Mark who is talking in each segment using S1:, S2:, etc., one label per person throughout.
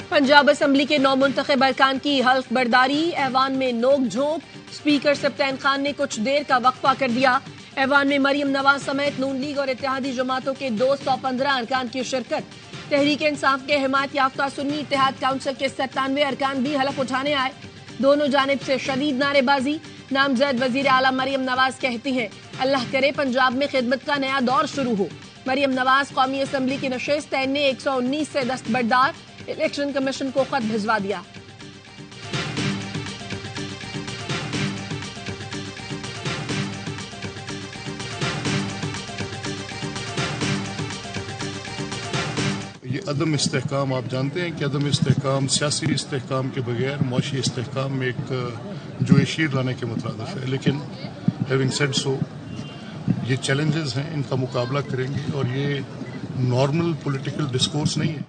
S1: Punjab assembly के नौ मुंतखब अरकान की हल्फ बर्दारी, ऐवान में नोक झोंक। स्पीकर सप्तान खान ने कुछ देर का वक्फा कर दिया। ऐवान में मरियम नवाज समेत नून लीग और इत्तेहादी जमातों के 215 अरकान की शिरकत। तहरीक इंसाफ के हिमायत याफ्ता सुन्नी इत्तेहाद काउंसिल के 97 अरकान भी हलफ उठाने आए। दोनों जानिब से शदीद नारेबाजी। नामजद वजीर आला मरियम नवाज कहती हैं, अल्लाह करे पंजाब में खिदमत का नया दौर शुरू हो। मरियम नवाज कौमी असम्बली की नशिस्त ने 119 से दस्तबरदार। इलेक्शन कमीशन को खत भिजवा दिया।
S2: ये अदम इस्तेहकाम, आप जानते हैं कि अदम इस्तेहकाम सियासी इस्तेहकाम के बगैर मुआशी इस्तेहकाम में एक जोशीर लाने के मुतरादिफ है। लेकिन हैविंग सेड सो, ये चैलेंजेस हैं, इनका मुकाबला करेंगे और ये नॉर्मल पॉलिटिकल डिस्कोर्स नहीं है।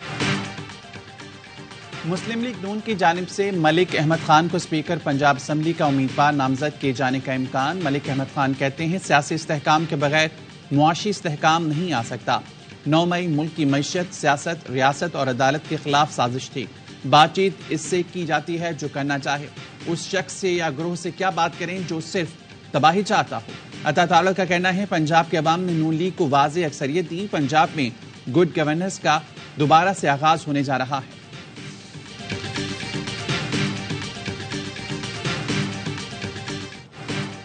S3: मुस्लिम लीग नून की जानिब से मलिक अहमद खान को स्पीकर पंजाब असम्बली का उम्मीदवार नामजद किए जाने का इम्कान। मलिक अहमद खान कहते हैं, सियासी इस्तेहकाम के बगैर मुआशी इस्तेहकाम नहीं आ सकता। 9 मई मुल्क की मईशत, सियासत, रियासत और अदालत के खिलाफ साजिश थी। बातचीत इससे की जाती है जो करना चाहे। उस शख्स से या ग्रोह से क्या बात करें जो सिर्फ तबाही चाहता हो। अता ताला का कहना है, पंजाब के अवाम ने नून लीग को वाज़ेह अक्सरियत दी। पंजाब में गुड गवर्नेंस का दोबारा से आगाज होने जा रहा है।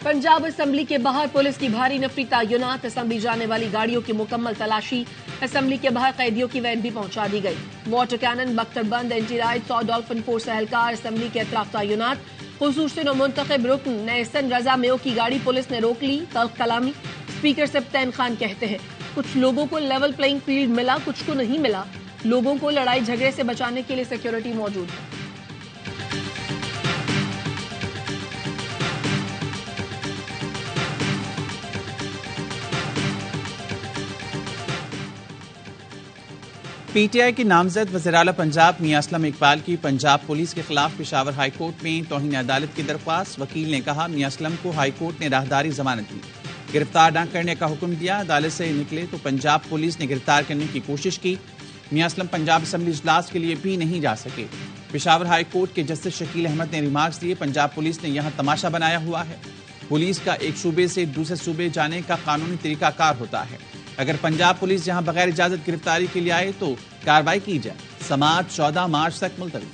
S1: पंजाब असम्बली के बाहर पुलिस की भारी नफरी तैनात। असम्बली जाने वाली गाड़ियों की मुकम्मल तलाशी। असम्बली के बाहर कैदियों की वैन भी पहुंचा दी गई। वाटर कैनन, बख्तरबंद, एंटी राइट, 100 डॉल्फिन फोर्स एहलकार असम्बली के अतराफ तैनात। खुसूसी मुंतखब रुकन नेहसन रजा मेयो की गाड़ी पुलिस ने रोक ली। तल्ख कलामी। स्पीकर सप्तान खान कहते हैं, कुछ लोगों को लेवल प्लेइंग फील्ड मिला, कुछ को नहीं मिला। लोगों को लड़ाई झगड़े से बचाने के लिए सिक्योरिटी मौजूद है।
S3: पीटीआई की नामजद वज़ीर-ए-आला पंजाब मियां असलम इकबाल की पंजाब पुलिस के खिलाफ पेशावर हाई कोर्ट में तौहीन अदालत की दरख्वास्त। वकील ने कहा, मियां असलम को हाई कोर्ट ने राहदारी जमानत दी, गिरफ्तार न करने का हुक्म दिया। अदालत से निकले तो पंजाब पुलिस ने गिरफ्तार करने की कोशिश की। मियां असलम पंजाब असम्बली इजलास के लिए भी नहीं जा सके। पेशावर हाई कोर्ट के जस्टिस शकील अहमद ने रिमार्क्स दिए, पंजाब पुलिस ने यहाँ तमाशा बनाया हुआ है। पुलिस का एक सूबे से दूसरे सूबे जाने का कानूनी तरीकाकार होता है। अगर पंजाब पुलिस यहां बगैर इजाजत गिरफ्तारी के लिए आए तो कार्रवाई की जाए। समाअत 14 मार्च तक मुलतवी।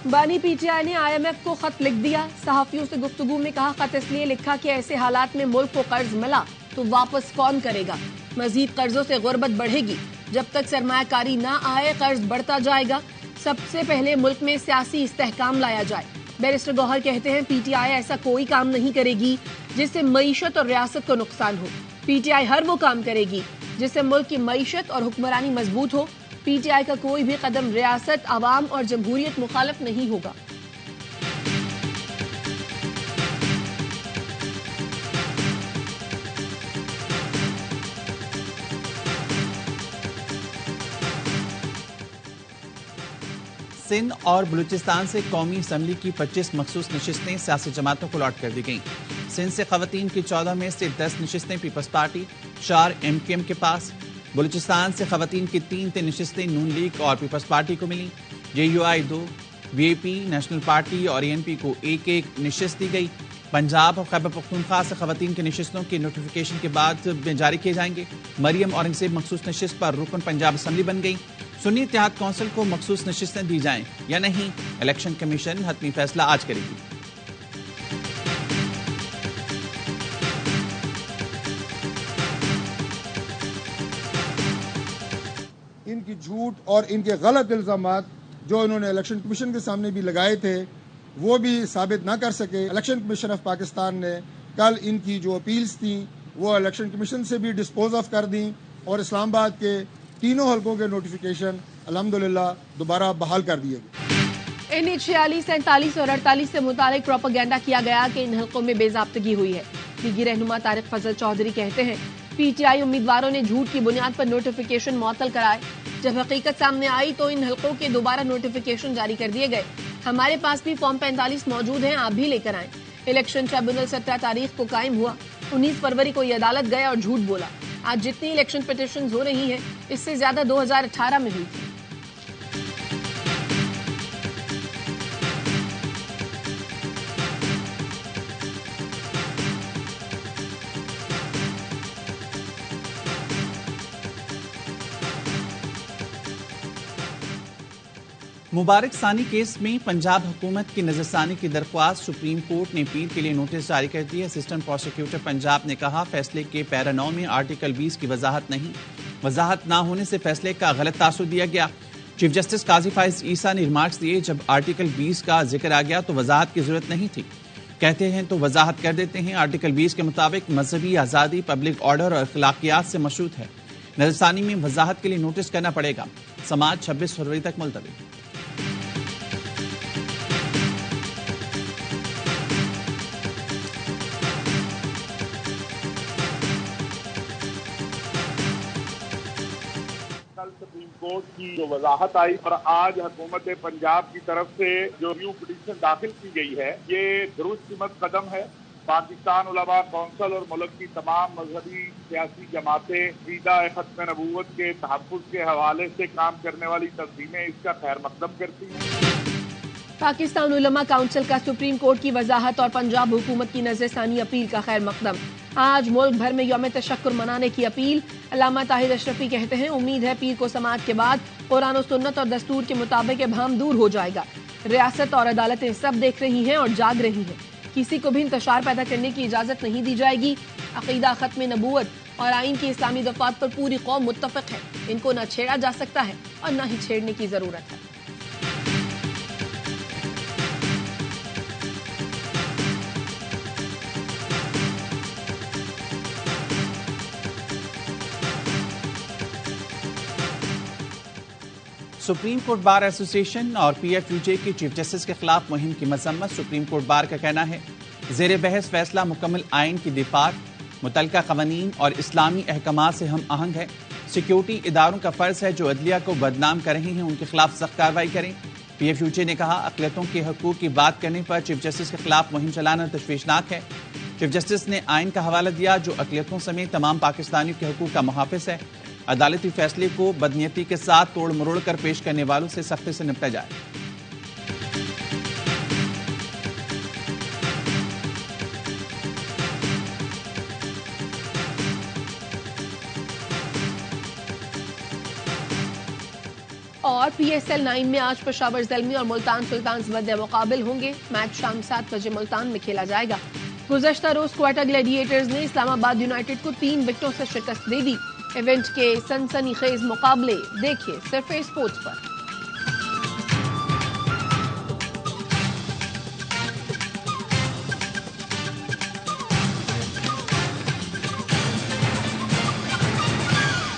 S1: बानी पीटीआई ने IMF को खत लिख दिया। सहाफियों से गुफ्तगू में कहा, खत इसलिए लिखा कि ऐसे हालात में मुल्क को कर्ज मिला तो वापस कौन करेगा। मजीद कर्जों से गुर्बत बढ़ेगी। जब तक सरमायाकारी ना आए कर्ज बढ़ता जाएगा। सबसे पहले मुल्क में सियासी इस्तेहकाम लाया जाए। बैरिस्टर गौहर कहते हैं, पीटीआई ऐसा कोई काम नहीं करेगी जिससे मईशत और रियासत को नुकसान हो। पीटीआई हर वो काम करेगी जिससे मुल्क की मईशत और हुक्मरानी मजबूत हो। पीटीआई का कोई भी कदम रियासत, आवाम और जमहूरियत मुखालिफ नहीं होगा।
S3: सिंध और बलूचिस्तान से कौमी असम्बली की 25 मखसूस नशिस्तें सियासी जमातों को लॉट कर दी गईं। सिंध से खवातीन की 14 में से 10 नशिस्तें पीपल्स पार्टी, 4 MKM के पास। बलूचिस्तान से खवातीन की 3 नशिस्तें नून लीग और पीपल्स पार्टी को मिली। JUI 2, VAP, नेशनल पार्टी और ANP को एक नशिस्त दी गई। पंजाब और खैबर पख्तूनख्वा से खवातीन की नशिस्तों के नोटिफिकेशन के बाद जारी किए जाएंगे। मरियम औरंगजेब मखसूस नशिस्त पर रुकन पंजाब असम्बली बन गई। सुन्नी इत्तेहाद काउंसिल को मखसूस नशिस्तें दी जाएं या नहीं, इलेक्शन कमीशन हतमी फैसला आज करेगी।
S4: इनकी झूठ और इनके गलत इल्जामात जो इन्होंने इलेक्शन कमीशन के सामने भी लगाए थे वो भी साबित ना कर सके। इलेक्शन कमीशन ऑफ पाकिस्तान ने कल इनकी जो अपील्स थी वो इलेक्शन कमीशन से भी डिस्पोज ऑफ कर दी और इस्लामाबाद के तीनों हलकों के नोटिफिकेशन अल्हम्दुलिल्लाह दोबारा बहाल कर दिए गए।
S1: इन्हें 46, 47 और 48 से मुतालिक प्रोपेगेंडा किया गया कि इन हलकों में बेजाब्तगी हुई है। लीगी रहनुमा तारिक फजल चौधरी कहते हैं, पीटीआई उम्मीदवारों ने झूठ की बुनियाद पर नोटिफिकेशन मुअत्तल कराए। जब हकीकत सामने आई तो इन हलकों के दोबारा नोटिफिकेशन जारी कर दिए गए। हमारे पास भी फॉर्म 45 मौजूद हैं, आप भी लेकर आएं। इलेक्शन ट्रिब्यूनल 17 तारीख को कायम हुआ। 19 फरवरी को ये अदालत गया और झूठ बोला। आज जितनी इलेक्शन पिटीशन हो रही हैं, इससे ज्यादा 2018 में हुई थी।
S3: मुबारक सानी केस में पंजाब हुकूमत की नजरसानी की दरख्वास्त सुप्रीम कोर्ट ने अपील के लिए नोटिस जारी कर दी है। असिस्टेंट प्रोसिक्यूटर पंजाब ने कहा, फैसले के पैरा 9 में आर्टिकल 20 की वजाहत नहीं, वजाहत ना होने से फैसले का गलत तासुर दिया गया। चीफ जस्टिस काजी फाइज ईसा ने रिमार्क्स दिए, जब आर्टिकल 20 का जिक्र आ गया तो वजाहत की जरूरत नहीं थी, कहते हैं तो वजाहत कर देते हैं। आर्टिकल 20 के मुताबिक मजहबी आज़ादी पब्लिक ऑर्डर और अखलाकियात से मशरूत है। नजरसानी में वजाहत के लिए नोटिस करना पड़ेगा। समाज 26 फरवरी तक मुलतवी।
S5: कल सुप्रीम कोर्ट की जो वजाहत आई और आज हुकूमत पंजाब की तरफ से जो न्यू पिटीशन दाखिल की गई है, ये दुरुस्त कदम है। पाकिस्तान उलमा कौंसिल और मुल्क की तमाम मजहबी सियासी जमातें ईदा खत्म नबूवत के तहफ़्फ़ुज़ के हवाले से काम करने वाली तंजीमें इसका खैर मकदम करती हैं।
S1: पाकिस्तान उलमा काउंसिल का सुप्रीम कोर्ट की वजाहत और पंजाब हुकूमत की नजरसानी अपील का खैर मकदम। आज मुल्क भर में यौम तशक्कुर मनाने की अपील। अल्लामा ताहिर अशरफी कहते हैं, उम्मीद है पीर को समाअत के बाद कुरान और सुन्नत और दस्तूर के मुताबिक भ्रम दूर हो जाएगा। रियासत और अदालतें सब देख रही हैं और जाग रही हैं। किसी को भी इंतशार पैदा करने की इजाजत नहीं दी जाएगी। अकीदा खत्म नबूवत और आइन की इस्लामी दफात पर पूरी कौम मुत्तफिक है। इनको न छेड़ा जा सकता है और न ही छेड़ने की जरूरत है।
S3: सुप्रीम कोर्ट बार एसोसिएशन और PFUJ की चीफ जस्टिस के खिलाफ मुहिम की मजम्मत। सुप्रीम कोर्ट बार का कहना है, जेर बहस फैसला मुकम्मल आइन की दिफात, मुतल्लिका कवानीन और इस्लामी अहकामात से हम आहंग है। सिक्योरिटी इदारों का फर्ज है जो अदलिया को बदनाम कर रहे हैं उनके खिलाफ सख्त कार्रवाई करें। PFUJ ने कहा, अक़लियतों के हकूक़ की बात करने पर चीफ जस्टिस के खिलाफ मुहिम चलाना तशवीशनाक है। चीफ जस्टिस ने आइन का हवाला दिया जो अक़लियतों समेत तमाम पाकिस्तानियों के हकूक़ का मुहाफ़िज़ है। अदालती फैसले को बदनीयती के साथ तोड़ मरोड़ कर पेश करने वालों से सख्ती से निपटा जाए।
S1: और PSL 9 में आज पेशावर ज़ल्मी और मुल्तान सुल्तान्स मद्दे मुकाबिल होंगे। मैच शाम 7 बजे मुल्तान में खेला जाएगा। गुज़श्ता रोज क्वार्टर ग्लैडिएटर्स ने इस्लामाबाद यूनाइटेड को 3 विकेटों से शिकस्त दे दी। इवेंट के सनसनीखेज मुकाबले देखिए सिर्फ स्पोर्ट्स पर।